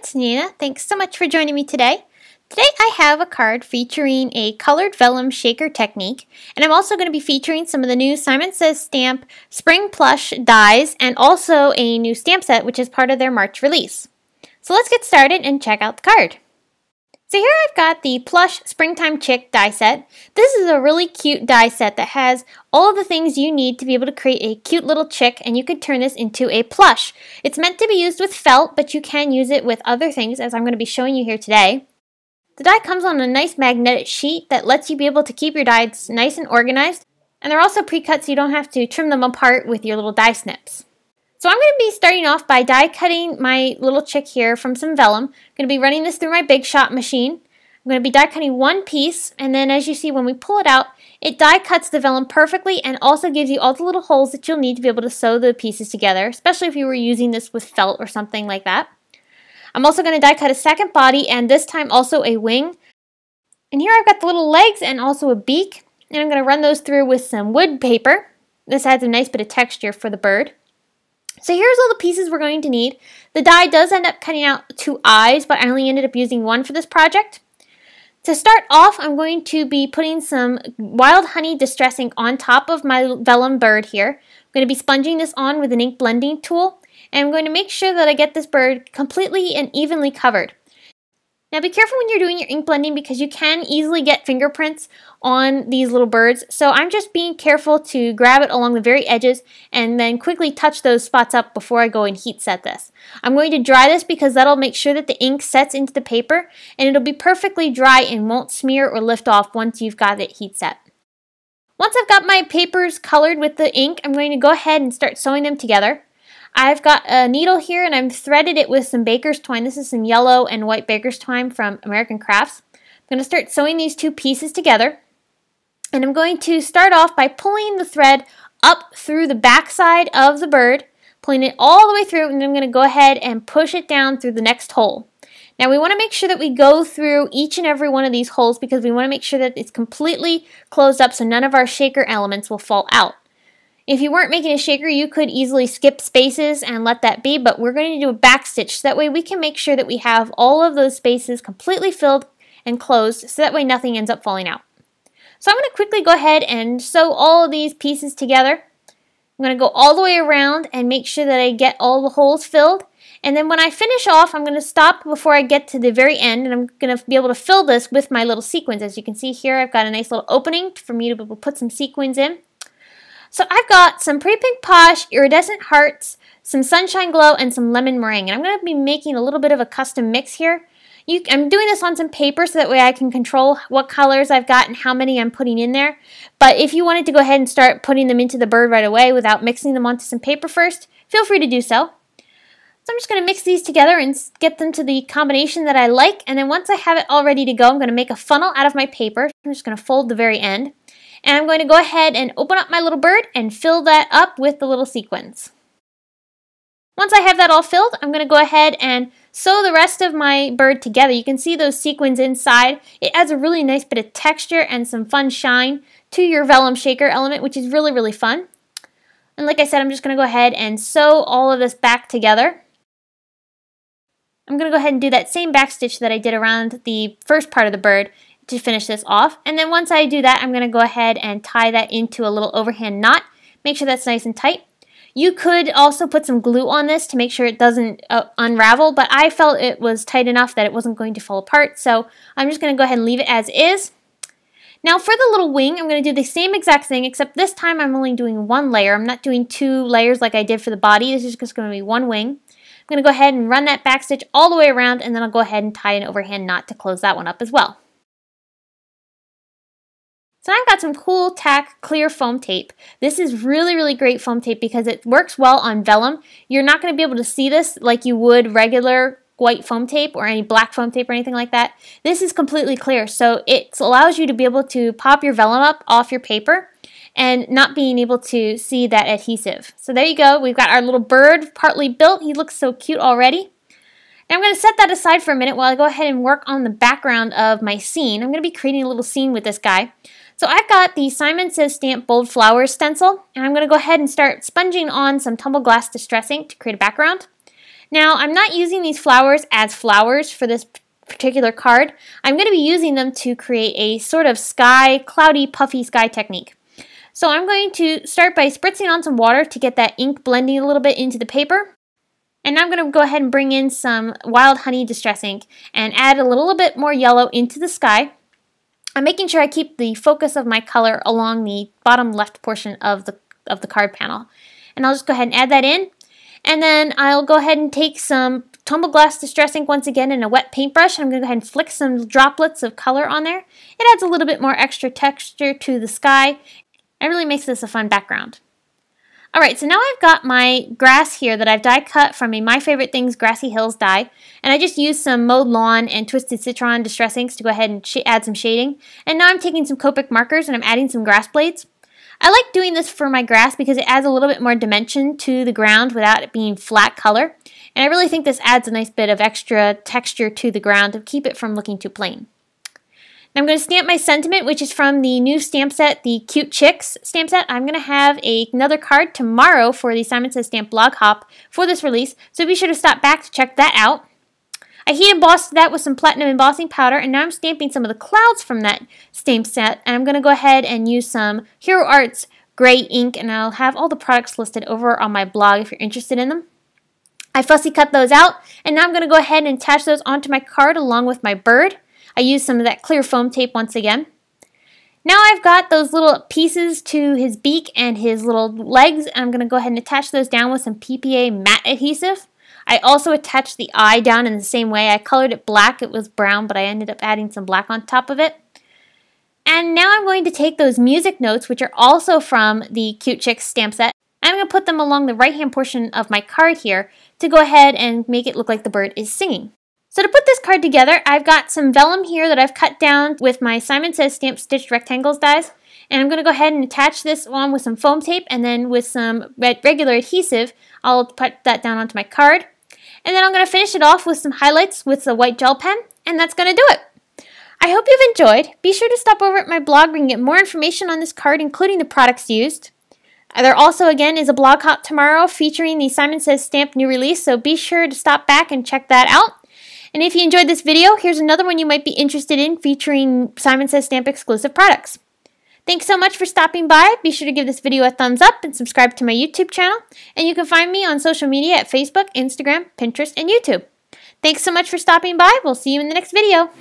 it's Nina. Thanks so much for joining me today. Today I have a card featuring a colored vellum shaker technique, and I'm also going to be featuring some of the new Simon Says Stamp Spring Plush dies and also a new stamp set which is part of their March release. So let's get started and check out the card. So here I've got the Plush Springtime Chick die set. This is a really cute die set that has all of the things you need to be able to create a cute little chick, and you could turn this into a plush. It's meant to be used with felt, but you can use it with other things as I'm going to be showing you here today. The die comes on a nice magnetic sheet that lets you be able to keep your dies nice and organized, and they're also pre-cut so you don't have to trim them apart with your little die snips. So I'm going to be starting off by die cutting my little chick here from some vellum. I'm going to be running this through my Big Shot machine. I'm going to be die cutting one piece, and then as you see when we pull it out, it die cuts the vellum perfectly and also gives you all the little holes that you'll need to be able to sew the pieces together, especially if you were using this with felt or something like that. I'm also going to die cut a second body, and this time also a wing. And here I've got the little legs and also a beak, and I'm going to run those through with some wood paper. This adds a nice bit of texture for the bird. So here's all the pieces we're going to need. The die does end up cutting out 2 eyes, but I only ended up using 1 for this project. To start off, I'm going to be putting some Wild Honey Distress ink on top of my vellum bird here. I'm going to be sponging this on with an ink blending tool, and I'm going to make sure that I get this bird completely and evenly covered. Now be careful when you're doing your ink blending because you can easily get fingerprints on these little birds. So I'm just being careful to grab it along the very edges and then quickly touch those spots up before I go and heat set this. I'm going to dry this because that'll make sure that the ink sets into the paper and it'll be perfectly dry and won't smear or lift off once you've got it heat set. Once I've got my papers colored with the ink, I'm going to go ahead and start sewing them together. I've got a needle here and I've threaded it with some baker's twine. This is some yellow and white baker's twine from American Crafts. I'm going to start sewing these 2 pieces together. And I'm going to start off by pulling the thread up through the back side of the bird, pulling it all the way through, and then I'm going to go ahead and push it down through the next hole. Now we want to make sure that we go through each and every one of these holes because we want to make sure that it's completely closed up so none of our shaker elements will fall out. If you weren't making a shaker, you could easily skip spaces and let that be, but we're going to do a back stitch so that way we can make sure that we have all of those spaces completely filled and closed so that way nothing ends up falling out. So I'm going to quickly go ahead and sew all of these pieces together. I'm going to go all the way around and make sure that I get all the holes filled. And then when I finish off, I'm going to stop before I get to the very end, and I'm going to be able to fill this with my little sequins. As you can see here, I've got a nice little opening for me to be able to put some sequins in. So I've got some Pretty Pink Posh, iridescent hearts, some sunshine glow, and some lemon meringue. And I'm going to be making a little bit of a custom mix here. I'm doing this on some paper so that way I can control what colors I've got and how many I'm putting in there. But if you wanted to go ahead and start putting them into the bird right away without mixing them onto some paper first, feel free to do so. So I'm just going to mix these together and get them to the combination that I like. And then once I have it all ready to go, I'm going to make a funnel out of my paper. I'm just going to fold the very end. And I'm going to go ahead and open up my little bird and fill that up with the little sequins. Once I have that all filled, I'm going to go ahead and sew the rest of my bird together. You can see those sequins inside. It adds a really nice bit of texture and some fun shine to your vellum shaker element, which is really, really fun. And like I said, I'm just going to go ahead and sew all of this back together. I'm going to go ahead and do that same back stitch that I did around the first part of the bird to finish this off. And then once I do that, I'm going to go ahead and tie that into a little overhand knot. Make sure that's nice and tight. You could also put some glue on this to make sure it doesn't unravel, but I felt it was tight enough that it wasn't going to fall apart, so I'm just going to go ahead and leave it as is. Now for the little wing, I'm going to do the same exact thing, except this time I'm only doing 1 layer. I'm not doing 2 layers like I did for the body. This is just going to be 1 wing. I'm going to go ahead and run that back stitch all the way around, and then I'll go ahead and tie an overhand knot to close that one up as well. So I've got some cool tack clear foam tape. This is really, really great foam tape because it works well on vellum. You're not going to be able to see this like you would regular white foam tape or any black foam tape or anything like that. This is completely clear, so it allows you to be able to pop your vellum up off your paper and not being able to see that adhesive. So there you go. We've got our little bird partly built. He looks so cute already. Now I'm going to set that aside for a minute while I go ahead and work on the background of my scene. I'm going to be creating a little scene with this guy. So I've got the Simon Says Stamp Bold Flowers stencil, and I'm going to go ahead and start sponging on some Tumble Glass Distress ink to create a background. Now, I'm not using these flowers as flowers for this particular card. I'm going to be using them to create a sort of sky, cloudy, puffy sky technique. So I'm going to start by spritzing on some water to get that ink blending a little bit into the paper. And now I'm going to go ahead and bring in some Wild Honey Distress ink and add a little bit more yellow into the sky. I'm making sure I keep the focus of my color along the bottom left portion of the card panel. And I'll just go ahead and add that in. And then I'll go ahead and take some Tumble Glass Distress ink once again in a wet paintbrush. I'm going to go ahead and flick some droplets of color on there. It adds a little bit more extra texture to the sky. It really makes this a fun background. Alright, so now I've got my grass here that I've die cut from a My Favorite Things Grassy Hills die. And I just used some Mowed Lawn and Twisted Citron Distress inks to go ahead and add some shading. And now I'm taking some Copic markers and I'm adding some grass blades. I like doing this for my grass because it adds a little bit more dimension to the ground without it being flat color. And I really think this adds a nice bit of extra texture to the ground to keep it from looking too plain. I'm going to stamp my sentiment, which is from the new stamp set, the Cute Chicks stamp set. I'm going to have another card tomorrow for the Simon Says Stamp blog hop for this release, so be sure to stop back to check that out. I heat embossed that with some platinum embossing powder, and now I'm stamping some of the clouds from that stamp set, and I'm going to go ahead and use some Hero Arts gray ink, and I'll have all the products listed over on my blog if you're interested in them. I fussy cut those out, and now I'm going to go ahead and attach those onto my card along with my bird. I used some of that clear foam tape once again. Now I've got those little pieces to his beak and his little legs, and I'm going to go ahead and attach those down with some PPA matte adhesive. I also attached the eye down in the same way. I colored it black. It was brown, but I ended up adding some black on top of it. And now I'm going to take those music notes, which are also from the Cute Chicks stamp set, and I'm going to put them along the right-hand portion of my card here to go ahead and make it look like the bird is singing. So to put this card together, I've got some vellum here that I've cut down with my Simon Says Stamp Stitched Rectangles dies. And I'm going to go ahead and attach this on with some foam tape, and then with some regular adhesive, I'll put that down onto my card. And then I'm going to finish it off with some highlights with the white gel pen, and that's going to do it. I hope you've enjoyed. Be sure to stop over at my blog where you can get more information on this card, including the products used. There also, again, is a blog hop tomorrow featuring the Simon Says Stamp new release, so be sure to stop back and check that out. And if you enjoyed this video, here's another one you might be interested in featuring Simon Says Stamp exclusive products. Thanks so much for stopping by. Be sure to give this video a thumbs up and subscribe to my YouTube channel. And you can find me on social media at Facebook, Instagram, Pinterest, and YouTube. Thanks so much for stopping by. We'll see you in the next video.